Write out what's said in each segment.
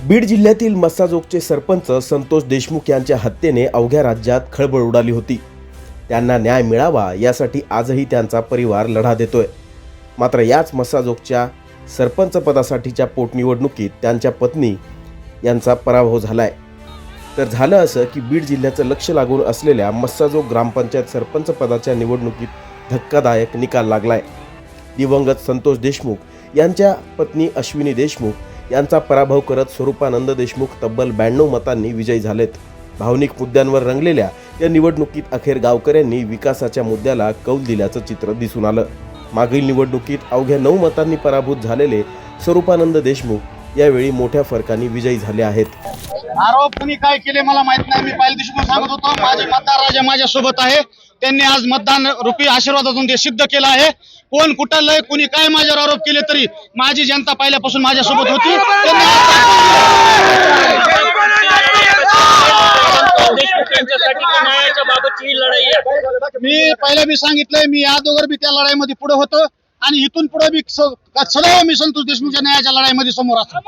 बीड जिल्ह्यातील मस्साजोगचे सरपंच संतोष देशमुख यांच्या हत्येने अवघ्या राज्यात खळबळ उडाली होती। त्यांना न्याय मिळावा यासाठी आजही त्यांचा परिवार लढा देतोय। मात्र याच मस्साजोगच्या सरपंच पदासाठीच्या पोटनिवडणुकीत त्यांच्या पत्नी यांचा पराभव झालाय। तर झालं असं की बीड जिल्ह्याचं लक्ष लागून असलेल्या मस्साजोग ग्रामपंचायत सरपंच पदाच्या निवडणुकीत धक्कादायक निकाल लागलाय। दिवंगत संतोष देशमुख यांच्या पत्नी अश्विनी देशमुख यांचा पराभव करत स्वरूपानंद देशमुख तब्बल 92 मतांनी विजयी झालेत। भावनिक मुद्द्यांवर रंगलेल्या या निवडणुकीत अखेर गावकऱ्यांनी विकासाच्या मुद्द्याला कौल दिल्याचं चित्र दिसून आलं। मागील निवडणुकीत अवघ्या 9 मतांनी पराभूत झालेले स्वरूपानंद देशमुख यावेळी मोठ्या फरकाने विजयी झाले आहेत। आरोप कुणी काय केले मला माहित नाही। मी पहिल्या दिवशी सांगत होतो माझे मतदार राजा माझ्या सोबत आहे। त्यांनी आज मतदान रूपी आशीर्वादातून ते सिद्ध केलं आहे। कोण कुठलंय कुणी काय माझ्यावर आरोप केले तरी माझी जनता पहिल्यापासून माझ्या सोबत होती। मी पहिला बी सांगितलंय, मी अगोदर बी त्या लढाईमध्ये पुढे होतो आणि इथून पुढे बी सदैव मी संतोष देशमुखच्या न्यायाच्या लढाईमध्ये समोर असतो। हा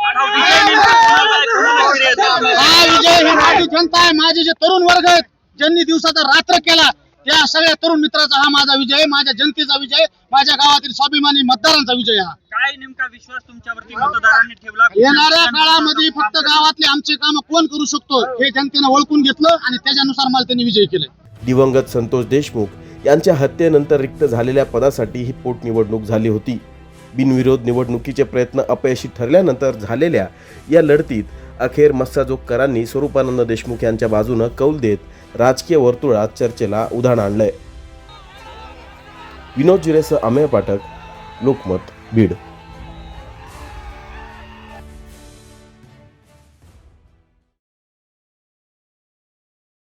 विजय ही माझी जनता आहे, माझे जे तरुण वर्ग आहेत ज्यांनी दिवसाचा रात्र केला त्या सगळ्या तरुण मित्राचा हा माझा विजय, माझ्या जनतेचा विजय, माझ्या गावातील स्वाभिमानी मतदारांचा विजय। हा काय नेमका विश्वास तुमच्यावरती मतदारांनी ठेवला? येणाऱ्या काळामध्ये फक्त गावातले आमचे काम कोण करू शकतो हे जनतेने ओळखून घेतलं आणि त्याच्यानुसार मला त्यांनी विजय केले। दिवंगत संतोष देशमुख यांच्या हत्येनंतर रिक्त झालेल्या पदासाठी ही पोटनिवडणूक झाली होती। बिनविरोध निवडणुकीचे प्रयत्न अपयशी ठरल्यानंतर झालेल्या या लढतीत अखेर मस्साजोगकरांनी स्वरूपानंद देशमुख यांच्या बाजूने कौल देत राजकीय वर्तुळात चर्चेला उधाण आणलंय। विनोद जिरेसह अमेय पाठक, लोकमत, बीड।